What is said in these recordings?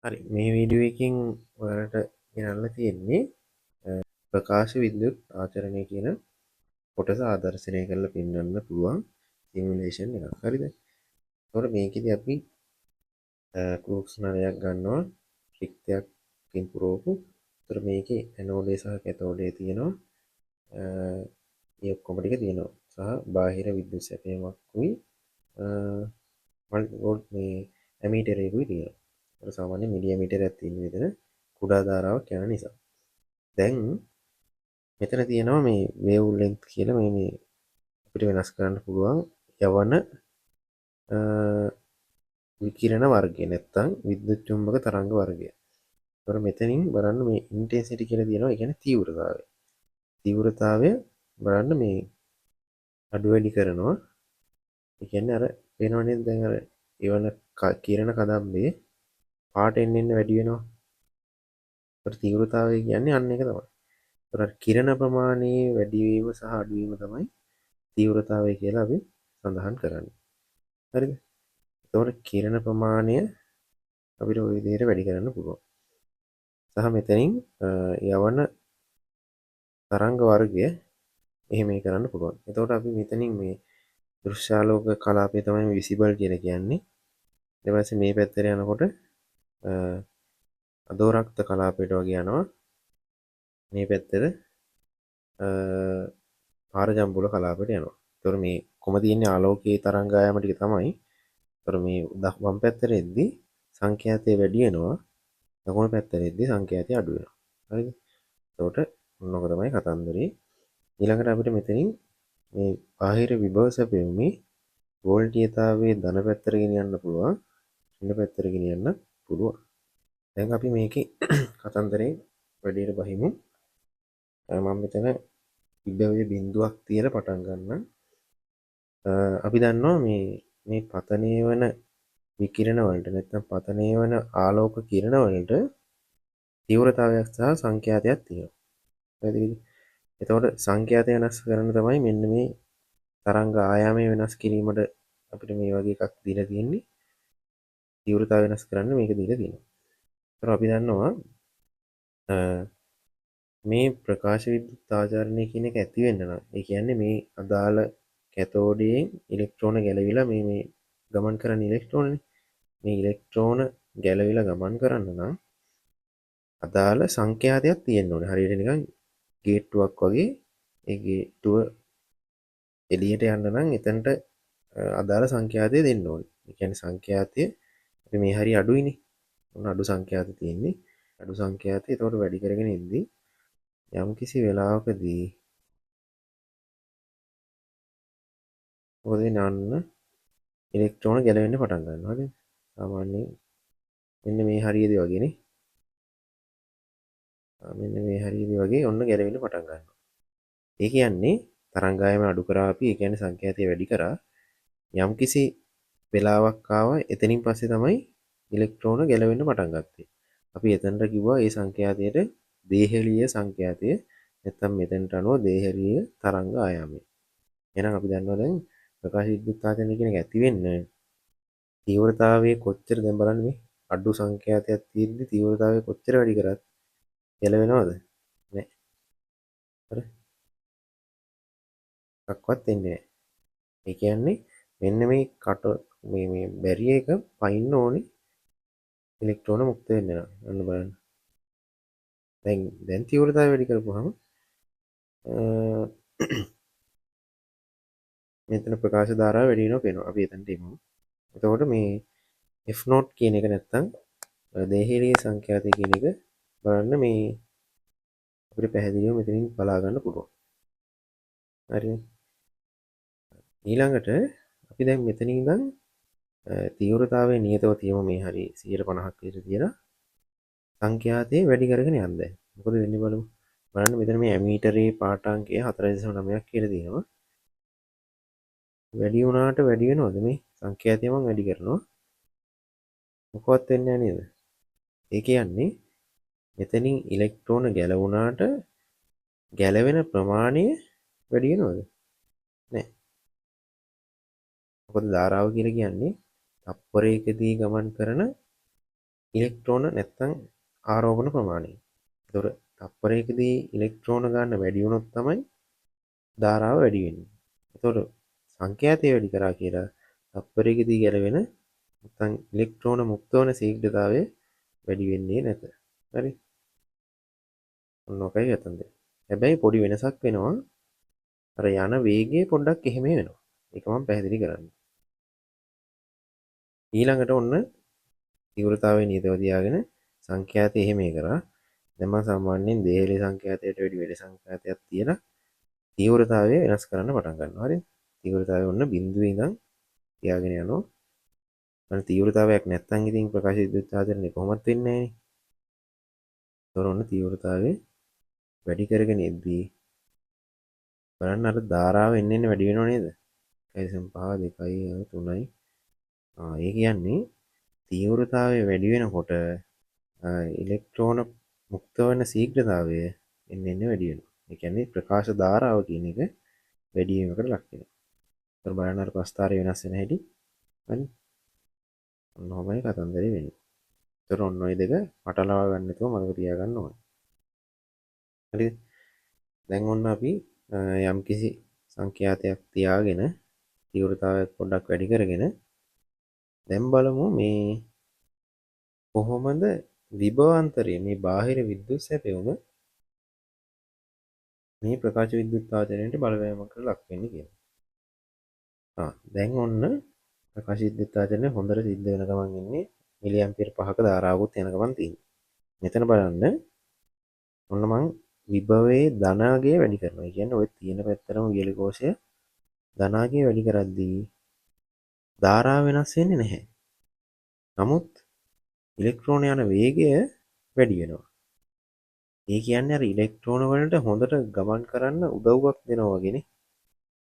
හරි මේ වීඩියෝ එකකින් ඔයාලට ගෙනල්ලා තියෙන්නේ ප්‍රකාශ විද්‍යුත් ආචරණය කියන කොටස ආදර්ශනය කරලා පෙන්වන්න පුළුවන් සිමුලේෂන් එකක්. හරිද? එතකොට මේකෙදි අපි ක්‍රූක්ස් නලයක් ගන්නවා රික්තයක්කින් පුරවපු. එතකොට මේකේ ඇනෝඩේ සහ කැතෝඩේ තියෙනවා. මේ ඔක්කොම ටික තියෙනවා. සහ බාහිර විද්‍යුත් සැපයීමක්කුයි මල්ටි වෝල්ට් මේ ඇමීටරයකුයි තියෙනවා. ඒකට සාමාන්‍ය මිලිමීටරයක් තියෙන විතර කුඩා ධාරාවක් යන නිසා. දැන් මෙතන තියෙනවා මේ වේව් ලෙන්ත් කියලා මේ අපිට වෙනස් කරන්න පුළුවන් යවන විකිරණ වර්ගය නැත්තම් විද්‍යුත් චුම්බක තරංග වර්ගය. ඒතර මෙතනින් බලන්න මේ ඉන්ටෙන්සිටි කියලා තියෙනවා. ඒ කියන්නේ තීව්‍රතාවය. තීව්‍රතාවය බලන්න මේ අඩු වැඩි කරනවා. ඒ කියන්නේ අර වෙනවනේ දැන් අර එවන කිරණ කදම්බේ පාට එන්න වැඩි වෙනවා. ඒතර තීව්‍රතාවය කියන්නේ අන්න ඒක තමයි. ඒතර කිරණ ප්‍රමාණයේ වැඩි වීම සහ අඩු වීම තමයි තීව්‍රතාවය කියලා අපි සඳහන් කරන්නේ. හරිද? එතකොට කිරණ ප්‍රමාණය අපිට ওই විදිහට වැඩි කරන්න පුළුවන්. සහ මෙතනින් යවන තරංග වර්ගය එහෙම කරන්න පුළුවන්. එතකොට අපි මෙතනින් මේ දෘශ්‍යාලෝක කලාපය තමයි විසිබල් කියලා කියන්නේ. ඊට පස්සේ මේ පැත්තට යනකොට අදෝරක්ත කලාපයට වගේ යනවා. මේ පැත්තට පාරජම්බුල කලාපයට යනවා. ඒතකොට මේ කොහොම තියෙන්නේ ආලෝකයේ තරංගායම ටික තමයි. ඒතකොට මේ වම් පැත්තට එද්දි සංඛ්‍යාතය වැඩි වෙනවා. දකුණු පැත්තට එද්දි සංඛ්‍යාතය අඩු වෙනවා. හරිද? එතකොට මොනක තමයි කතන්දරේ. ඊළඟට අපිට මෙතනින් මේ බාහිර විභව සැපෙන්නේ වෝල්ටීයතාවයේ ධන පැත්තට ගෙනියන්න පුළුවන්. ඍණ පැත්තට ගෙනියන්න පුළුවන්. දැන් අපි මේකේ කතන්දරේ වැඩියට බහිමු. මම මෙතන විභවයේ බිඳුවක් තියලා පටන් ගන්නම්. අපි දන්නවා මේ පතනය වන විකිරණ වලට නැත්නම් පතනය වන ආලෝක කිරණ වලට තීව්‍රතාවයක් සහ සංඛ්‍යාතයක් තියෙනවා. පැහැදිලිද? එතකොට සංඛ්‍යාතය වෙනස් කරන්න තමයි මෙන්න මේ තරංග ආයාමය වෙනස් කිරීමට අපිට මේ වගේ එකක් දීලා තියෙන්නේ. තීව්‍රතාවය වෙනස් කරන්න මේක දීලා තියෙනවා. ඒතර අපි දන්නවා මේ ප්‍රකාශ විද්‍යුත් ආචරණය කියන එක ඇති වෙන්න නම් ඒ කියන්නේ මේ අදාළ කැතෝඩයෙන් ඉලෙක්ට්‍රෝන ගැලවිලා මේ ගමන් කරන ඉලෙක්ට්‍රෝනනේ. මේ ඉලෙක්ට්‍රෝන ගැලවිලා ගමන් කරන්න නම් අදාළ සංඛ්‍යාතයක් තියෙන්න ඕනේ. හරියට නිකන් ගේට්ටුවක් වගේ ඒ ගේට්ටුව එළියට යන්න නම් එතනට අදාළ සංඛ්‍යාතය දෙන්න ඕනේ. ඒ කියන්නේ සංඛ්‍යාතය අපි මේ හරිය අඩුයිනේ. ඔන්න අඩු සංඛ්‍යාතය තියෙන්නේ. අඩු සංඛ්‍යාතය ඒතකොට වැඩි කරගෙන ඉද්දී යම් කිසි වෙලාවකදී මොකද නන්න ඉලෙක්ට්‍රෝන ගැලවෙන්න පටන් ගන්නවා. හරිද? සාමාන්‍යයෙන් මෙන්න මේ හරියදී වගේනේ. මෙන්න මේ හරියදී වගේ ඔන්න ගැලවෙන්න පටන් ගන්නවා. ඒ කියන්නේ තරංගායම අඩු කරා අපි ඒ කියන්නේ සංඛ්‍යාතය වැඩි කරා යම් කිසි වෙලාවක් ආවා එතනින් පස්සේ තමයි ඉලෙක්ට්‍රෝන ගැලවෙන්න පටන් ගත්තේ. අපි එතනට කිව්වා ඒ සංඛ්‍යාතයට දේහෙලිය සංඛ්‍යාතය නැත්නම් මෙතනට අනුව දේහෙලිය තරංග ආයාමය. එහෙනම් අපි දන්නවා දැන් ප්‍රකාශ විද්‍යුත් ආචරණය කියන එක ඇති වෙන්න තීව්‍රතාවයේ කොච්චර දැන් බලන්න මේ අඩු සංඛ්‍යාතයක් තියෙද්දි තීව්‍රතාවය කොච්චර වැඩි කරත් ගැලවෙනවද? නැහැ. හරි? එකක්වත් වෙන්නේ නැහැ. ඒ කියන්නේ මෙන්න මේ කට මේ බැරිය එක පයින්න ඕනේ ඉලෙක්ට්‍රෝන මුක්ත වෙන්න නම්. අන්න බලන්න. දැන් තීව්‍රතාවය වැඩි කරපුවාම මෙතන ප්‍රකාශ ධාරාව වැඩි වෙනවා පේනවා. අපි එතනට එමු. එතකොට මේ F not කියන එක නැත්තම් දේහෙලිය සංඛ්‍යාතය කියන එක බලන්න මේ අපිට පැහැදිලිව මෙතනින් බලා ගන්න පුළුවන්. හරිනේ. ඊළඟට අපි දැන් මෙතනින් ඉඳන් තීව්‍රතාවය නියතව තියමු මේ හරි 150ක් විතර තියලා සංඛ්‍යාතය වැඩි කරගෙන යන්න. මොකද වෙන්නේ බලමු. බලන්න මෙතන මේ ඇමීටරේ පාඨාංකය 4.9ක් කියලා තියෙනවා. වැඩි වුණාට වැඩි වෙනවද මේ සංඛ්‍යාතය මම වැඩි කරනවා. මොකවත් වෙන්නේ නැහැ නේද? ඒ කියන්නේ මෙතනින් ඉලෙක්ට්‍රෝන ගැලවුණාට ගැලවෙන ප්‍රමාණය වැඩි වෙනවද? නෑ. මොකද ධාරාව කියලා කියන්නේ තප්පරයකදී ගමන් කරන ඉලෙක්ට්‍රෝන නැත්තම් ආරෝහණ ප්‍රමාණය. ඒතොර තප්පරයකදී ඉලෙක්ට්‍රෝන ගන්න වැඩි වුණොත් තමයි ධාරාව වැඩි වෙන්නේ. ඒතොර සංඛ්‍යාතය වැඩි කරා කියලා තප්පරයකදී ගැලවෙන නැත්තම් ඉලෙක්ට්‍රෝන මුක්ත වන ශීඝ්‍රතාවය වැඩි වෙන්නේ නැත. හරි. ඔන්න ඔකයි ගතන්ද. හැබැයි පොඩි වෙනසක් වෙනවා. අර යන වේගය පොඩ්ඩක් එහෙම වෙනවා. ඒක මම පැහැදිලි කරන්නේ. ඊළඟට ඔන්න තීව්‍රතාවයේ නියතව තියාගෙන සංඛ්‍යාතය එහෙම කරා. දැන් මම සාමාන්‍යයෙන් දේහලේ සංඛ්‍යාතයට වැඩි වෙන සංඛ්‍යාතයක් තියලා තීව්‍රතාවය වෙනස් කරන්න පටන් ගන්නවා. හරිද? තීව්‍රතාවය ඔන්න බිඳුවේ ඉඳන් තියාගෙන යනවා. අන්න තීව්‍රතාවයක් නැත්නම් ඉතින් ප්‍රකාශ විද්‍යුත් ආචරණය කොහොමත් වෙන්නේ නැහැ නේ. ඒතකොට ඔන්න තීව්‍රතාවය වැඩි කරගෙන ඉද්දී බලන්න අර ධාරාව එන්න වැඩි වෙනව නේද? 1.5 2 3යි. ඒ කියන්නේ තීව්‍රතාවය වැඩි වෙනකොට ඉලෙක්ට්‍රෝන මුක්ත වෙන ශීඝ්‍රතාවය එන්න වැඩි වෙනවා. ඒ කියන්නේ ප්‍රකාශ ධාරාව කියන එක වැඩි වීමකට ලක් වෙනවා. ඒතර බලන්න අර ප්‍රස්ථාරය වෙනස් වෙන හැටි. හරි. ඔන්න ඔහොමයි කතන්දරේ වෙන්නේ. ඒතර ඔන්න ඔය දෙක පටලවා ගන්න නැතුව මතක තියාගන්න ඕනේ. හරිද? දැන් ඔන්න අපි යම්කිසි සංඛ්‍යාතයක් තියාගෙන තීව්‍රතාවය පොඩ්ඩක් වැඩි කරගෙන දැන් බලමු මේ කොහොමද විභවාන්තරය මේ බාහිර විද්‍යුත් සැපයුම මේ ප්‍රකාශ විද්‍යුත් ආචරණයට බලපෑමකට ලක් වෙන්නේ කියලා. දැන් ඔන්න ප්‍රකාශ විද්‍යුත් ආචරණය හොඳට සිද්ධ වෙන ගමන් ඉන්නේ මිලි ඇම්පියර් 5ක ධාරාවකුත් යන ගමන් තියෙනවා. මෙතන බලන්න ඔන්න මං විභවයේ ධනාගය වැඩි කරනවා. ඒ කියන්නේ ඔය තියෙන පැත්තරම වියලි කෝෂය ධනාගය වැඩි කරද්දී ධාරාව වෙනස් වෙන්නේ නැහැ. නමුත් ඉලෙක්ට්‍රෝන යන වේගය වැඩි වෙනවා. ඒ කියන්නේ අර ඉලෙක්ට්‍රෝන වලට හොඳට ගමන් කරන්න උදව්වක් දෙනවා වගේනේ.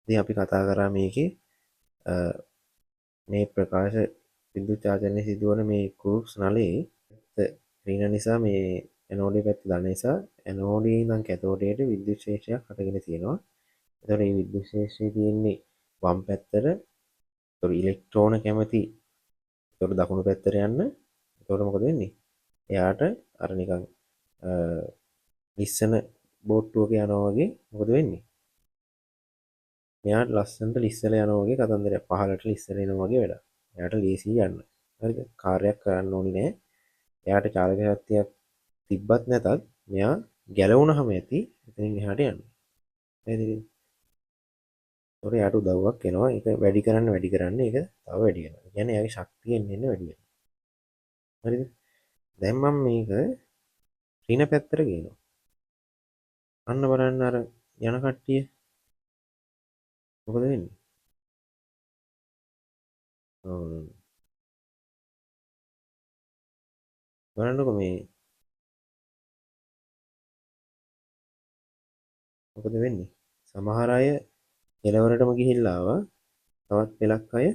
ඉතින් අපි කතා කරා මේකේ මේ ප්‍රකාශ විද්‍යුත් ආචරණය සිදුවන මේ කුරුක්ස් නලයේ ඍණ නිසා මේ ඇනෝඩේ පැත්ත ධන නිසා ඇනෝඩේ ඉඳන් කැතෝඩයට විද්‍යුත් ක්ෂේත්‍රයක් හටගෙන තියෙනවා. එතකොට මේ විද්‍යුත් ක්ෂේත්‍රය තියෙන්නේ වම් පැත්තට. ඒතකොට ඉලෙක්ට්‍රෝන කැමති ඒතකොට දකුණු පැත්තට යන්න. එතකොට මොකද වෙන්නේ? එයාට අර නිකන් ලිස්සන බෝට්ටුවක යනවා වගේ මොකද වෙන්නේ? මෙයාට ලස්සනට ලිස්සලා යනවා වගේ කතන්දරයක් පහලට ලිස්සලා එනවා වගේ වැඩක්. එයාට ලේසි යන්න. හරිද? කාර්යයක් කරන්න ඕනේ නෑ. එයාට චාලක ශක්තියක් තිබ්බත් නැතත් මෙයා ගැලවුණාම ඇති එතනින් එහාට යන්න. පැහැදිලිද? ඒතකොට එයාට උදව්වක් එනවා. ඒක වැඩි කරන්න ඒක තව වැඩි වෙනවා. ඒ කියන්නේ එයාගේ ශක්තිය එන්න වැඩි වෙනවා. හරිද? දැන් මම මේක ඍණ පැත්තට ගේනවා. අන්න බලන්න අර යන කට්ටිය මොකද වෙන්නේ? බලන්නකො මේ මොකද වෙන්නේ? සමහර අය කෙලවරටම ගිහිල්ලා ආවා. තවත් පෙලක් අය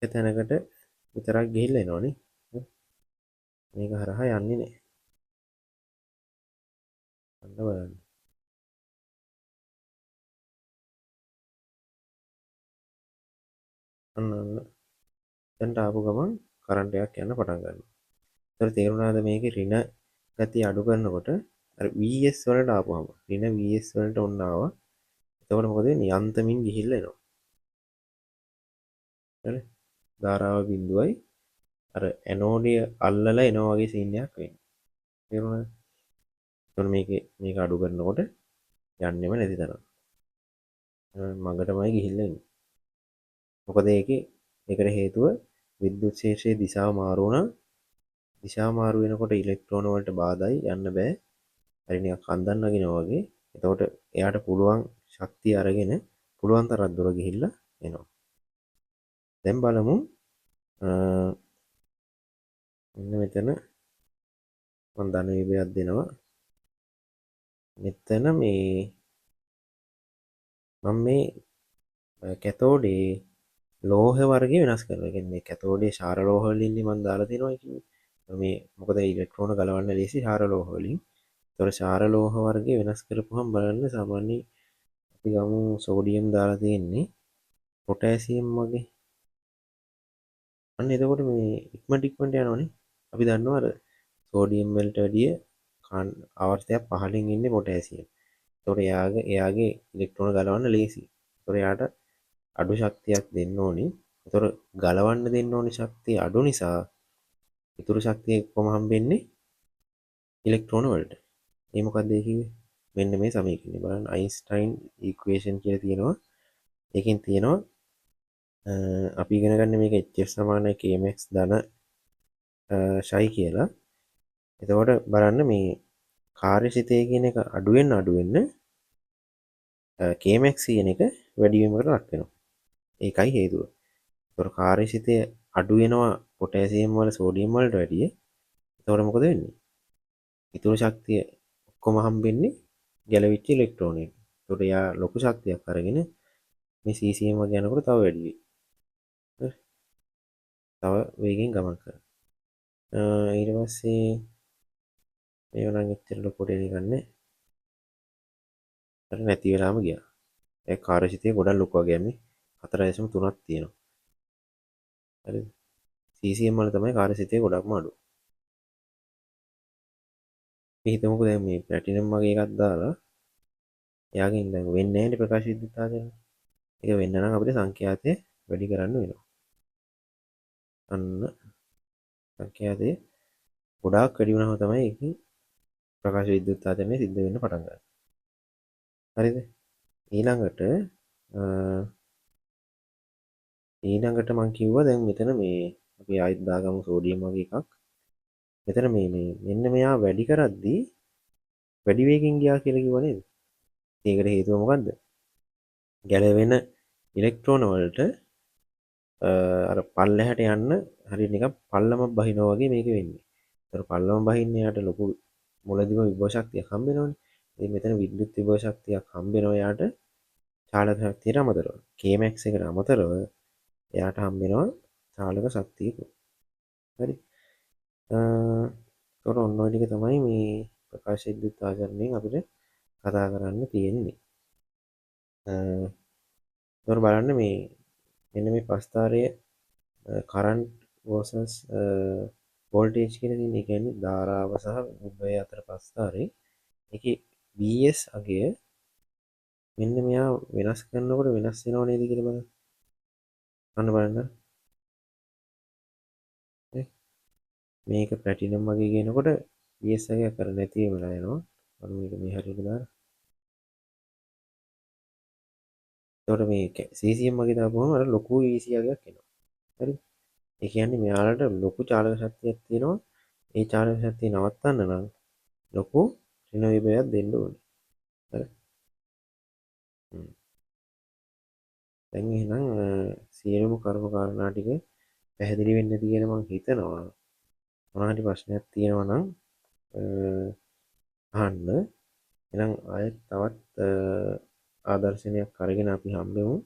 තැනකට විතරක් ගිහිල්ලා එනවනේ. මේක හරහා යන්නේ නැහැ. අන්න බලන්න. අන්න දැන්ට ආපු ගමන් කරන්ට් එකක් යන්න පටන් ගන්නවා. ඒතර තේරුණාද මේකේ ඍණ ගතිය අඩු කරනකොට අර VS වලට ආපුවම ඍණ VS වලට ඔන්න ආවා. එතකොට මොකද වෙන්නේ? යන්තමින් ගිහිල්ලා එනවා. හරි? ධාරාව බිඳුවයි අර ඇනෝඩිය අල්ලලා එනවා වගේ සීන් එකක් වෙන්නේ. තේරුණාද? එතකොට මේක අඩු කරනකොට යන්නෙම නැති තරම්. මඟටමයි ගිහිල්ලා එන්නේ. මොකද ඒකට හේතුව විද්‍යුත් ක්ෂේත්‍රයේ දිශාව මාරු වුණා. දිශාව මාරු වෙනකොට ඉලෙක්ට්‍රෝන වලට බාධායි යන්න බෑ. හරි නිකන් කන්දන් නගිනවා වගේ. එතකොට එයාට පුළුවන් ශක්තිය අරගෙන පුළුවන් තරම් දුර ගිහිල්ලා එනවා. දැන් බලමු මෙන්න මෙතන මම ධන විභවයක් දෙනවා. මෙතන මම මේ කැතෝඩේ ලෝහ වර්ගය වෙනස් කරනවා. ඒ කියන්නේ කැතෝඩේ ශාර ලෝහ වලින් මම දාලා තියෙනවා කියන්නේ. මේ මොකද ඉලෙක්ට්‍රෝන ගලවන්න ලේසි ශාර ලෝහ වලින්. ඒතකොට ශාර ලෝහ වර්ගය වෙනස් කරපුවහම බලන්න සාමාන්‍යයෙන් අපි ගමු සෝඩියම් දාලා තියෙන්නේ පොටෑසියම් වගේ. අන්න එතකොට මේ ඉක්මනට යනවනේ. අපි දන්නවා අර සෝඩියම් වලට වැඩිය ආවර්තයක් පහළින් ඉන්නේ පොටෑසියම්. ඒතකොට එයාගේ ඉලෙක්ට්‍රෝන ගලවන්න ලේසි. ඒතකොට එයාට අඩු ශක්තියක් දෙන්න ඕනේ. ඒතකොට ගලවන්න දෙන්න ඕනේ ශක්තිය අඩු නිසා ඉතුරු ශක්තිය කොහොම හම්බෙන්නේ? ඉලෙක්ට්‍රෝන වලට. ඒ මොකක්ද ඒ කිව්වේ? මෙන්න මේ සමීකරණය බලන්න අයින්ස්ටයින් ඉක්වේෂන් කියලා තියෙනවා. ඒකෙන් තියෙනවා අපි ඉගෙන ගන්න මේක HF සමානයි kmx ධන ෂයි කියලා. එතකොට බලන්න මේ කාර්යසිතය කියන එක අඩු වෙන්න kmx කියන එක වැඩි වීමකට ලක් වෙනවා. ඒකයි හේතුව. ඒතකොට කාර්යසිතය අඩු වෙනවා පොටෑසියම් වල සෝඩියම් වලට වැඩිය. එතකොට මොකද වෙන්නේ? ඉතුරු ශක්තිය ඔක්කොම හම්බෙන්නේ ගැලවිච්ච ඉලෙක්ට්‍රෝනයෙන්. ඒතකොට යා ලොකු ශක්තියක් අරගෙන මේ CCM වගේ යනකොට තව වැඩි වෙයි. තව වේගෙන් ගමන් කරනවා. ඊට පස්සේ මේව නම් එච්චර ලොකුට එන්නේ නැහැ. නැති වෙලාම ගියා. ඒ කාර්යසිතේ ගොඩක් ලොකු වගේ යන්නේ 4.3ක් තියෙනවා. හරිද? CCM වල තමයි කාර්යසිතේ ගොඩක්ම අඩු. අපි හිතමුකෝ දැන් මේ ප්ලැටිනම් වගේ එකක් දාලා එයාගෙන් දැන් වෙන්නේ නැහැ නේ ප්‍රකාශ විද්‍යුතාවය. ඒක වෙන්න නම් අපිට සංඛ්‍යාතය වැඩි කරන්න වෙනවා. අන්න සංඛ්‍යාතය ගොඩාක් වැඩි වුණාම තමයි ඒකේ ප්‍රකාශ විද්‍යුතාචරණය සිද්ධ වෙන්න පටන් ගන්නේ. හරිද? ඊළඟට මම කිව්වා දැන් මෙතන මේ අපි ආයෙත් දාගමු සෝඩියම් වගේ එකක්. මෙතන මේ මෙන්න මෙයා වැඩි කරද්දී වැඩි වේගෙන් ගියා කියලා කිව්වා නේද? ඒකට හේතුව මොකද්ද? ගැලවෙන ඉලෙක්ට්‍රෝන වලට අර පල්ලෙහාට යන්න හරියට නිකන් පල්ලමක් බහිනවා වගේ මේක වෙන්නේ. ඒතර පල්ලම බහින්න යාට ලොකු මුලදිම විභව ශක්තියක් හම්බ වෙනවනේ. ඉතින් මෙතන විද්‍යුත් විභව ශක්තියක් හම්බ වෙනවා යාට චාලක ශක්තියට අමතරව. Kmax එකට අමතරව එයාට හම්බ වෙනවා චාලක ශක්තියක. හරි. ඒතකොට ඔන්න ඔය ටික තමයි මේ ප්‍රකාශ විද්‍යුත් ආචරණයෙන් අපිට කතා කරන්න තියෙන්නේ. ඒතකොට බලන්න මේ මෙන්න මේ ප්‍රස්ථාරයේ කරන්ට් versus වෝල්ටේජ් කියලා තියෙන. ඒ කියන්නේ ධාරාව සහ විභවය අතර ප්‍රස්ථාරේ. ඒකේ Vs අගය මෙන්න මෙයා වෙනස් කරනකොට වෙනස් වෙනව නේද කියලා බලන්න. අන්න බලන්න. මේක ප්ලැටිනම් වගේ කියනකොට Vs අගය කර නැති වෙලා යනවා. අර මේක මේ හරියට දාලා. එතකොට මේ CCM වගේ දාපුවම අර ලොකු Vc අගයක් එනවා. හරිද? ඒ කියන්නේ මෙයාලට ලොකු චාලක ශක්තියක් තියෙනවා. ඒ චාලක ශක්තිය නවත්තන්න නම් ලොකු ඍණ විභවයක් දෙන්න ඕනේ. හරි. දැන් එහෙනම් සියලුම කර්ම කාරණා ටික පැහැදිලි වෙන්න ඇති කියලා මම හිතනවා. මොනවා හරි ප්‍රශ්නයක් තියෙනවා නම් අහන්න. එහෙනම් ආයෙත් තවත් ආදර්ශනයක් අරගෙන අපි හම්බෙමු.